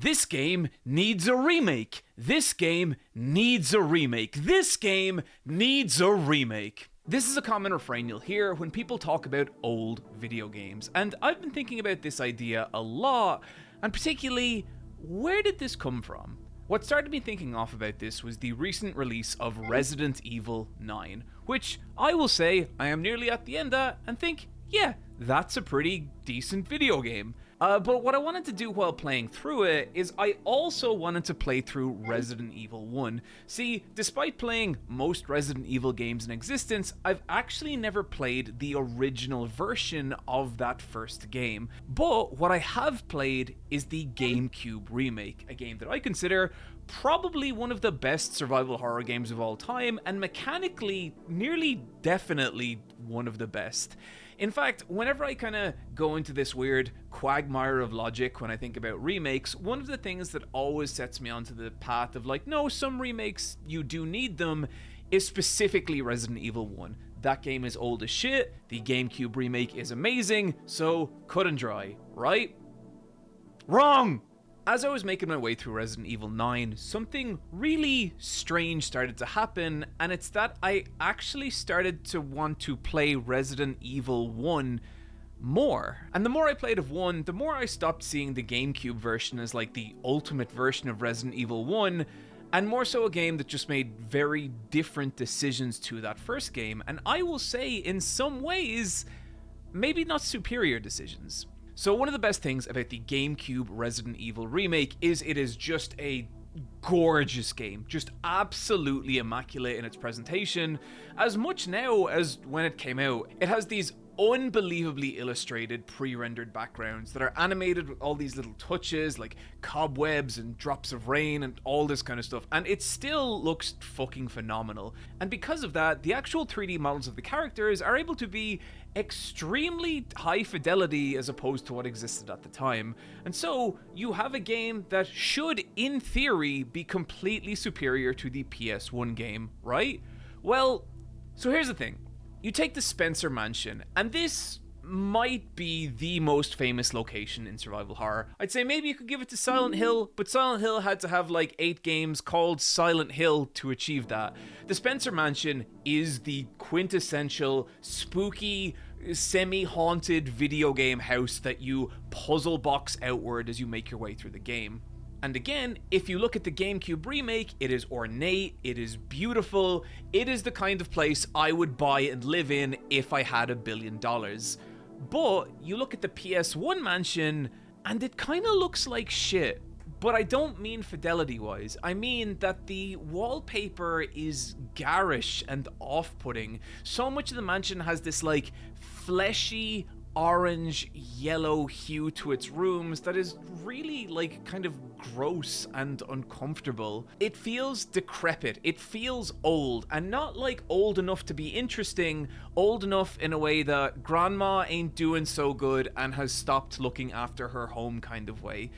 This game needs a remake. This game needs a remake. This game needs a remake. This is a common refrain you'll hear when people talk about old video games, and I've been thinking about this idea a lot, and particularly, where did this come from? What started me thinking off about this was the recent release of Resident Evil 9, which I will say I am nearly at the end of and think, yeah, that's a pretty decent video game. But what I wanted to do while playing through it is I also wanted to play through Resident Evil 1. See, despite playing most Resident Evil games in existence, I've actually never played the original version of that first game. But what I have played is the GameCube remake, a game that I consider probably one of the best survival horror games of all time, and mechanically, nearly definitely one of the best. In fact, whenever I kind of go into this weird quagmire of logic when I think about remakes, one of the things that always sets me onto the path of like, no, some remakes, you do need them, is specifically Resident Evil 1. That game is old as shit, the GameCube remake is amazing, so cut and dry, right? Wrong! As I was making my way through Resident Evil 9, something really strange started to happen, and it's that I actually started to want to play Resident Evil 1 more. And the more I played of 1, the more I stopped seeing the GameCube version as like the ultimate version of Resident Evil 1, and more so a game that just made very different decisions to that first game, and I will say, in some ways, maybe not superior decisions. So one of the best things about the GameCube Resident Evil remake is it is just a gorgeous game, just absolutely immaculate in its presentation, as much now as when it came out. It has these unbelievably illustrated pre-rendered backgrounds that are animated with all these little touches like cobwebs and drops of rain and all this kind of stuff, and it still looks fucking phenomenal. And because of that, the actual 3D models of the characters are able to be extremely high fidelity as opposed to what existed at the time. And so you have a game that should, in theory, be completely superior to the PS1 game, right? Well, so here's the thing. You take the Spencer Mansion, and this might be the most famous location in survival horror. I'd say maybe you could give it to Silent Hill, but Silent Hill had to have like 8 games called Silent Hill to achieve that. The Spencer Mansion is the quintessential spooky, semi-haunted video game house that you puzzle box outward as you make your way through the game. And again, if you look at the GameCube remake, it is ornate, it is beautiful, it is the kind of place I would buy and live in if I had $1 billion. But you look at the PS1 mansion, and it kind of looks like shit. But I don't mean fidelity-wise, I mean that the wallpaper is garish and off-putting. So much of the mansion has this like fleshy, orange yellow hue to its rooms that is really like kind of gross and uncomfortable. It feels decrepit, it feels old, and not like old enough to be interesting, old enough in a way that grandma ain't doing so good and has stopped looking after her home kind of way.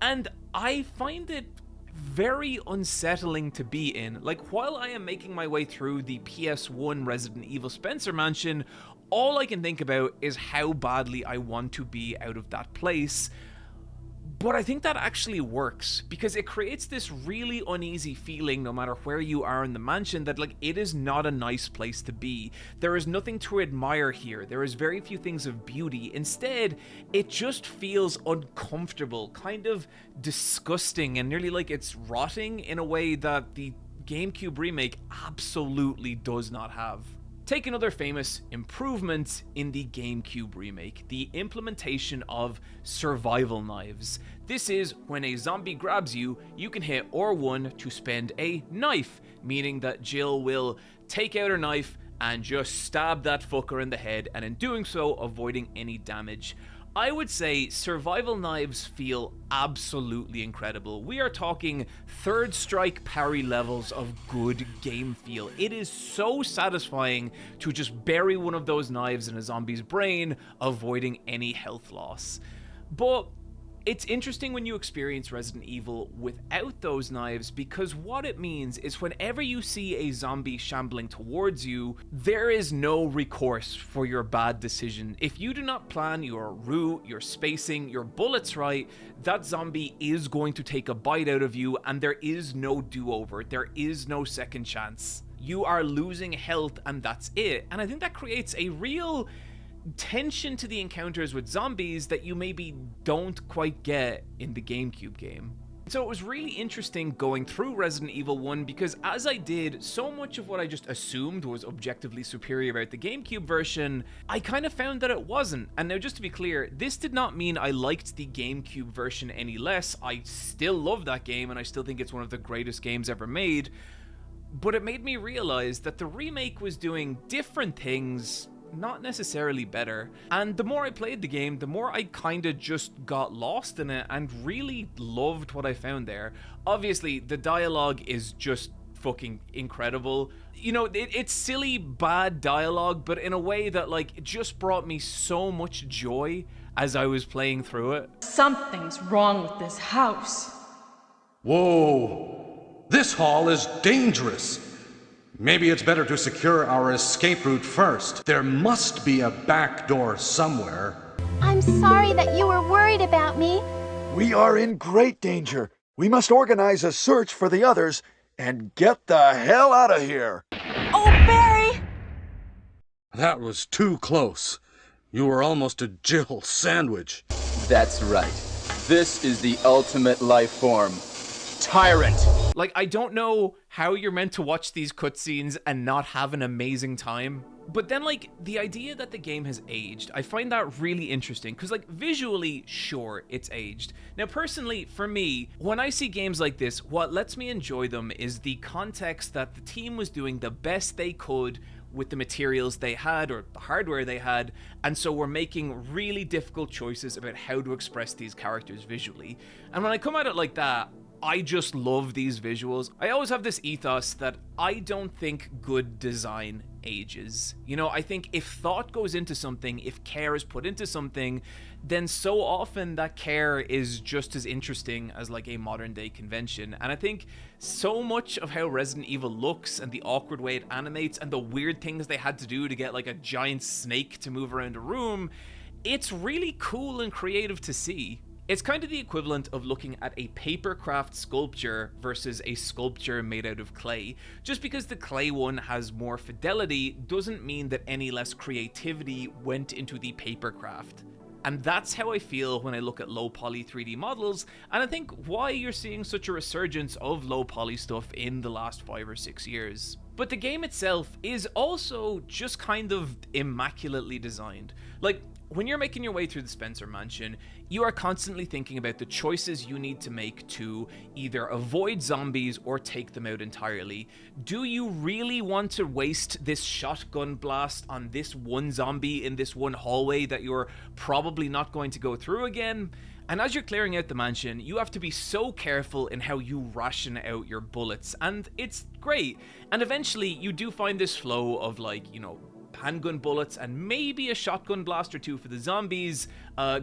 And I find it very unsettling to be in. Like, while I am making my way through the PS1 Resident Evil Spencer Mansion, all I can think about is how badly I want to be out of that place. But I think that actually works, because it creates this really uneasy feeling no matter where you are in the mansion that like it is not a nice place to be. There is nothing to admire here. There is very few things of beauty. Instead, it just feels uncomfortable, kind of disgusting, and nearly like it's rotting in a way that the GameCube remake absolutely does not have. Take another famous improvement in the GameCube remake, the implementation of survival knives. This is when a zombie grabs you, you can hit R1 to spend a knife, meaning that Jill will take out her knife and just stab that fucker in the head, and in doing so, avoiding any damage. I would say survival knives feel absolutely incredible. We are talking third strike parry levels of good game feel. It is so satisfying to just bury one of those knives in a zombie's brain, avoiding any health loss. But It's interesting when you experience Resident Evil without those knives, because what it means is whenever you see a zombie shambling towards you, there is no recourse for your bad decision. If you do not plan your route, your spacing, your bullets right, that zombie is going to take a bite out of you, and there is no do-over. There is no second chance. You are losing health, and that's it. And I think that creates a real tension to the encounters with zombies that you maybe don't quite get in the GameCube game. So it was really interesting going through Resident Evil 1 because as I did, so much of what I just assumed was objectively superior about the GameCube version, I kind of found that it wasn't. And now just to be clear, this did not mean I liked the GameCube version any less. I still love that game and I still think it's one of the greatest games ever made. But it made me realize that the remake was doing different things, not necessarily better. And the more I played the game, the more I kinda just got lost in it and really loved what I found there. Obviously, the dialogue is just fucking incredible. You know, it's silly, bad dialogue, but in a way that, like, it just brought me so much joy as I was playing through it. Something's wrong with this house. Whoa! This hall is dangerous! Maybe it's better to secure our escape route first. There must be a back door somewhere. I'm sorry that you were worried about me. We are in great danger. We must organize a search for the others and get the hell out of here. Oh, Barry! That was too close. You were almost a Jill sandwich. That's right. This is the ultimate life form. Tyrant. Like, I don't know how you're meant to watch these cutscenes and not have an amazing time. But then, like, the idea that the game has aged, I find that really interesting. Because, like, visually, sure, it's aged. Now, personally, for me, when I see games like this, what lets me enjoy them is the context that the team was doing the best they could with the materials they had or the hardware they had, and so we're making really difficult choices about how to express these characters visually. And when I come at it like that, I just love these visuals. I always have this ethos that I don't think good design ages. You know, I think if thought goes into something, if care is put into something, then so often that care is just as interesting as like a modern day convention. And I think so much of how Resident Evil looks and the awkward way it animates and the weird things they had to do to get like a giant snake to move around a room, it's really cool and creative to see. It's kind of the equivalent of looking at a papercraft sculpture versus a sculpture made out of clay. Just because the clay one has more fidelity doesn't mean that any less creativity went into the papercraft. And that's how I feel when I look at low poly 3D models, and I think why you're seeing such a resurgence of low poly stuff in the last 5 or 6 years. But the game itself is also just kind of immaculately designed. Like, when you're making your way through the Spencer Mansion, you are constantly thinking about the choices you need to make to either avoid zombies or take them out entirely. Do you really want to waste this shotgun blast on this one zombie in this one hallway that you're probably not going to go through again? And as you're clearing out the mansion, you have to be so careful in how you ration out your bullets, and it's great. And eventually, you do find this flow of, like, you know, handgun bullets and maybe a shotgun blast or two for the zombies,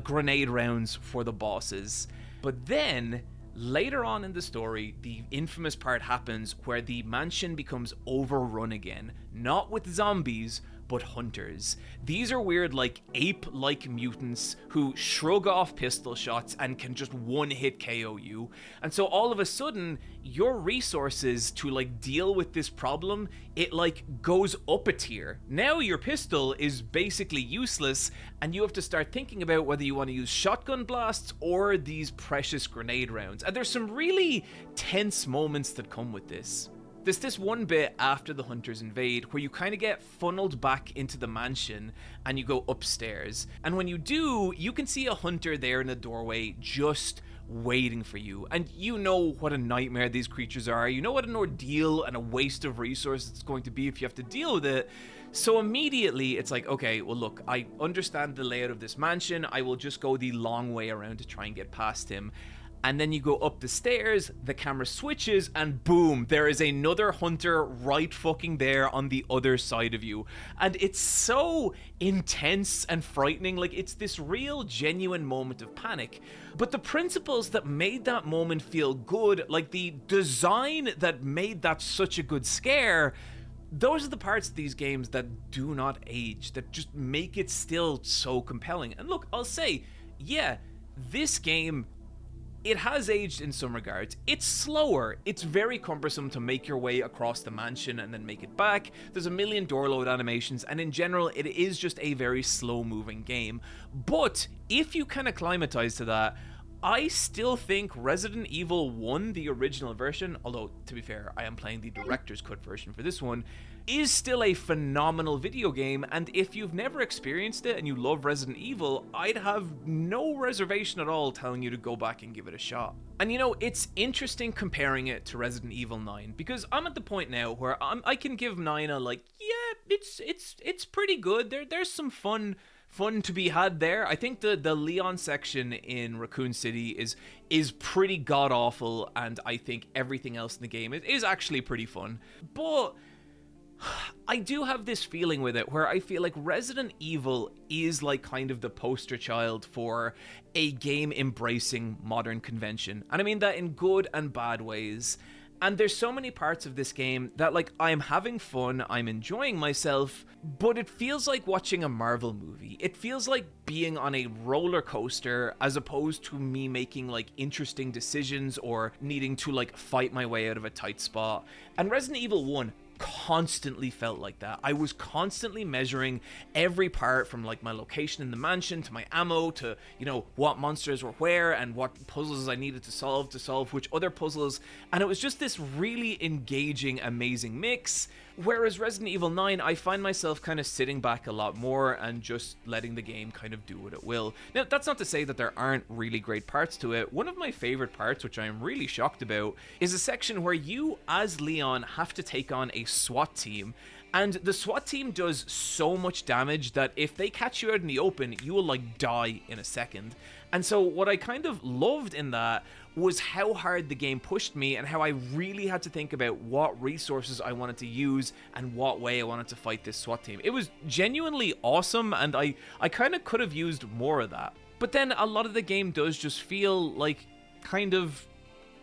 grenade rounds for the bosses. But then, later on in the story, the infamous part happens where the mansion becomes overrun again, not with zombies, but hunters. These are weird, like, ape-like mutants who shrug off pistol shots and can just one-hit KO you. And so all of a sudden, your resources to, like, deal with this problem, it, like, goes up a tier. Now your pistol is basically useless, and you have to start thinking about whether you want to use shotgun blasts or these precious grenade rounds. And there's some really tense moments that come with this. There's this one bit after the hunters invade where you kind of get funneled back into the mansion and you go upstairs. And when you do, you can see a hunter there in the doorway just waiting for you. And you know what a nightmare these creatures are. You know what an ordeal and a waste of resources it's going to be if you have to deal with it. So immediately it's like, okay, well look, I understand the layout of this mansion. I will just go the long way around to try and get past him. and then you go up the stairs, the camera switches, and boom, there is another hunter right fucking there on the other side of you. And it's so intense and frightening, like it's this real genuine moment of panic. But the principles that made that moment feel good, like the design that made that such a good scare, those are the parts of these games that do not age, that just make it still so compelling. And look, I'll say, yeah, this game, it has aged in some regards. It's slower. It's very cumbersome to make your way across the mansion and then make it back. There's a million door load animations, and in general, it is just a very slow-moving game. But if you can acclimatize to that, I still think Resident Evil 1, the original version, although, to be fair, I am playing the director's cut version for this one, is still a phenomenal video game, and if you've never experienced it and you love Resident Evil, I'd have no reservation at all telling you to go back and give it a shot. And you know, it's interesting comparing it to Resident Evil 9, because I'm at the point now where I can give 9 a, like, yeah, it's pretty good. There's some fun to be had there. I think the Leon section in Raccoon City is pretty god-awful, and I think everything else in the game is actually pretty fun. But I do have this feeling with it where I feel like Resident Evil is like kind of the poster child for a game embracing modern convention. And I mean that in good and bad ways. And there's so many parts of this game that, like, I'm having fun, I'm enjoying myself, but it feels like watching a Marvel movie. It feels like being on a roller coaster as opposed to me making, like, interesting decisions or needing to, like, fight my way out of a tight spot. And Resident Evil 1 constantly felt like that. I was constantly measuring every part, from like my location in the mansion to my ammo to, you know, what monsters were where and what puzzles I needed to solve which other puzzles, and it was just this really engaging, amazing mix. Whereas Resident Evil 9, I find myself kind of sitting back a lot more and just letting the game kind of do what it will. Now, that's not to say that there aren't really great parts to it. One of my favorite parts, which I'm really shocked about, is a section where you, as Leon, have to take on a SWAT team. And the SWAT team does so much damage that if they catch you out in the open, you will, like, die in a second. And so what I kind of loved in that was how hard the game pushed me and how I really had to think about what resources I wanted to use and what way I wanted to fight this SWAT team. It was genuinely awesome, and I kind of could have used more of that. But then a lot of the game does just feel like kind of,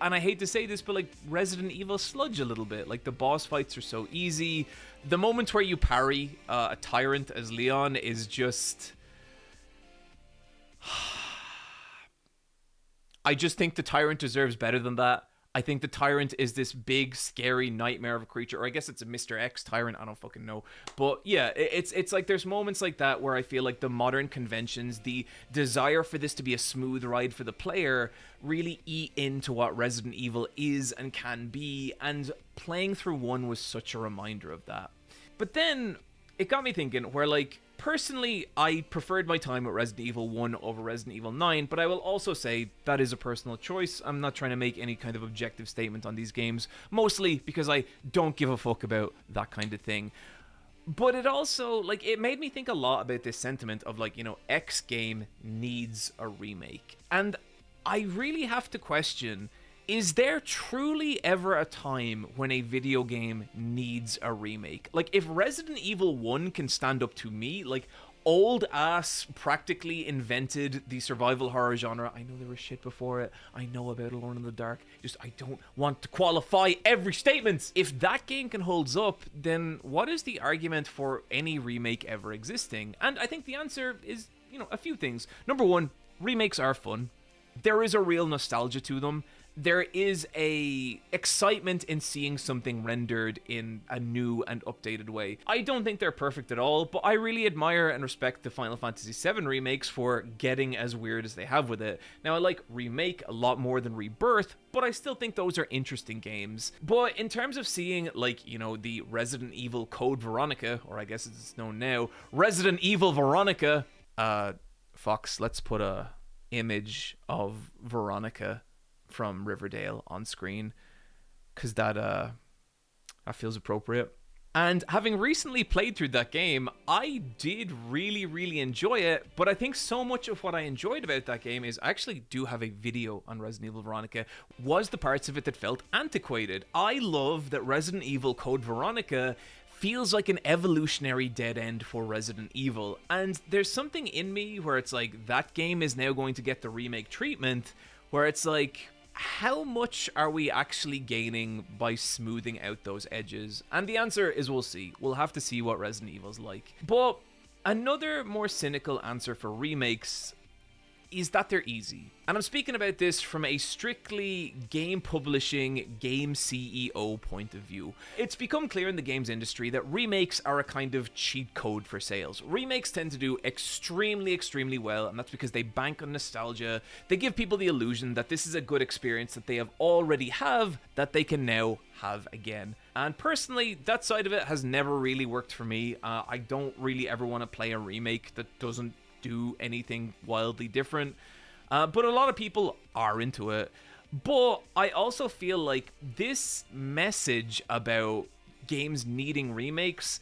and I hate to say this, but like Resident Evil sludge a little bit. Like, the boss fights are so easy. The moment where you parry a tyrant as Leon is just... I just think the tyrant deserves better than that. I think the tyrant is this big, scary nightmare of a creature, or I guess it's a Mr. X tyrant, I don't fucking know. But yeah, it's like there's moments like that where I feel like the modern conventions, the desire for this to be a smooth ride for the player, really eat into what Resident Evil is and can be, and playing through 1 was such a reminder of that. But then it got me thinking where, like, personally, I preferred my time with Resident Evil 1 over Resident Evil 9, but I will also say that is a personal choice. I'm not trying to make any kind of objective statement on these games, mostly because I don't give a fuck about that kind of thing. But it also, like, it made me think a lot about this sentiment of, like, you know, X game needs a remake. And I really have to question, is there truly ever a time when a video game needs a remake? Like, if Resident Evil 1 can stand up to me, like, old ass practically invented the survival horror genre. I know there was shit before it. I know about Alone in the Dark. Just, I don't want to qualify every statement. If that game can hold up, then what is the argument for any remake ever existing? And I think the answer is, you know, a few things. Number one, remakes are fun. There is a real nostalgia to them. There is a excitement in seeing something rendered in a new and updated way. I don't think they're perfect at all, but I really admire and respect the Final Fantasy VII remakes for getting as weird as they have with it. Now, I like Remake a lot more than Rebirth, but I still think those are interesting games. But in terms of seeing, like, you know, the Resident Evil Code Veronica, or I guess it's known now, Resident Evil Veronica, Fox, let's put a image of Veronica from Riverdale on screen, because that feels appropriate. And having recently played through that game, I did really, really enjoy it, but I think so much of what I enjoyed about that game is I actually do have a video on Resident Evil Veronica, was the parts of it that felt antiquated. I love that Resident Evil Code Veronica feels like an evolutionary dead end for Resident Evil, and there's something in me where it's like, that game is now going to get the remake treatment, where it's like, how much are we actually gaining by smoothing out those edges? And the answer is we'll see. We'll have to see what Resident Evil's like. But another more cynical answer for remakes is that they're easy. And I'm speaking about this from a strictly game publishing, game CEO point of view. It's become clear in the games industry that remakes are a kind of cheat code for sales. Remakes tend to do extremely, extremely well, and that's because they bank on nostalgia. They give people the illusion that this is a good experience that they have already have that they can now have again. And personally, that side of it has never really worked for me. I don't really ever want to play a remake that doesn't do anything wildly different, but a lot of people are into it. But I also feel like this message about games needing remakes,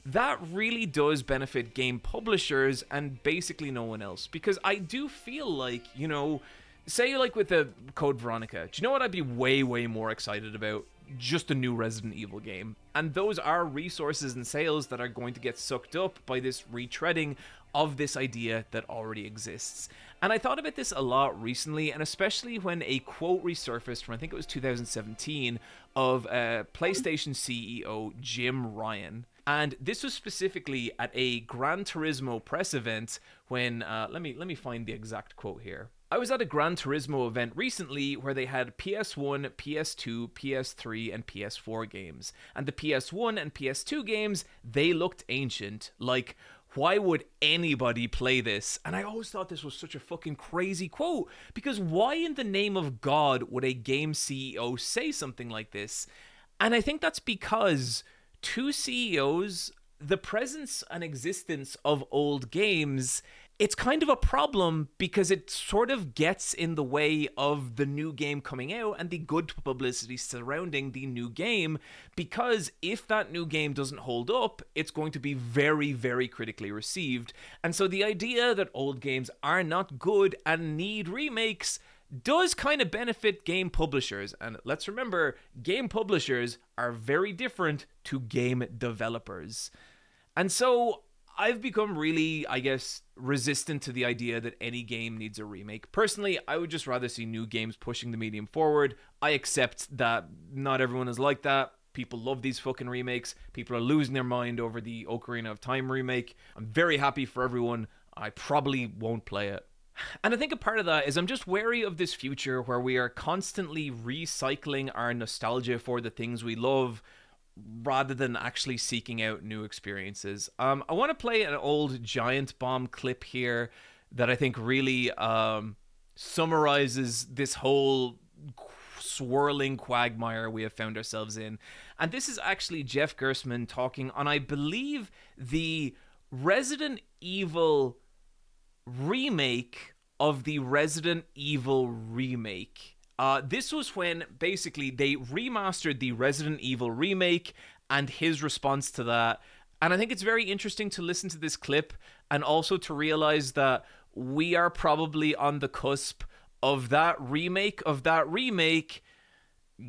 that really does benefit game publishers and basically no one else, because I do feel like, you know, say like with the Code Veronica, do you know what I'd be way more excited about? Just a new Resident Evil game. And those are resources and sales that are going to get sucked up by this retreading of this idea that already exists. And I thought about this a lot recently, and especially when a quote resurfaced from, I think it was 2017, of PlayStation CEO Jim Ryan. And this was specifically at a Gran Turismo press event when, let me find the exact quote here. I was at a Gran Turismo event recently where they had PS1, PS2, PS3, and PS4 games. And the PS1 and PS2 games, they looked ancient. Like, why would anybody play this? And I always thought this was such a fucking crazy quote, because why in the name of God would a game CEO say something like this? And I think that's because to CEOs, the presence and existence of old games, it's kind of a problem because it sort of gets in the way of the new game coming out and the good publicity surrounding the new game, because if that new game doesn't hold up, it's going to be very critically received. And so the idea that old games are not good and need remakes does kind of benefit game publishers. And let's remember, game publishers are very different to game developers. And so I've become really, I guess, resistant to the idea that any game needs a remake. Personally, I would just rather see new games pushing the medium forward. I accept that not everyone is like that. People love these fucking remakes. People are losing their mind over the Ocarina of Time remake. I'm very happy for everyone. I probably won't play it. And I think a part of that is I'm just wary of this future where we are constantly recycling our nostalgia for the things we love, rather than actually seeking out new experiences. I want to play an old Giant Bomb clip here that I think really summarizes this whole swirling quagmire we have found ourselves in. And this is actually Jeff Gerstmann talking on, I believe, the Resident Evil remake of the Resident Evil remake. This was when basically they remastered the Resident Evil remake and his response to that. And I think it's very interesting to listen to this clip and also to realize that we are probably on the cusp of that remake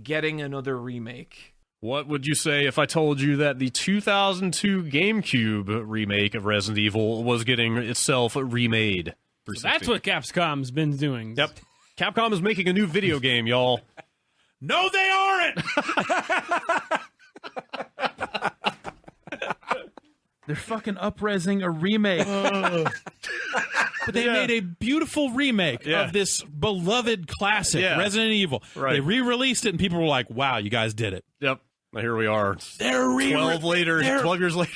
getting another remake. What would you say if I told you that the 2002 GameCube remake of Resident Evil was getting itself remade? So that's what Capcom's been doing. Yep. Capcom is making a new video game, y'all. No, they aren't! They're fucking up-resing a remake. But they made a beautiful remake of this beloved classic, Resident Evil. Right. They re-released it, and people were like, wow, you guys did it. Yep. Now here we are. 12 years later.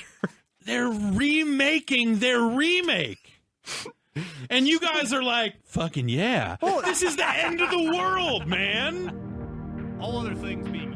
They're remaking their remake. And you guys are like, fucking yeah. This is the end of the world, man. All other things being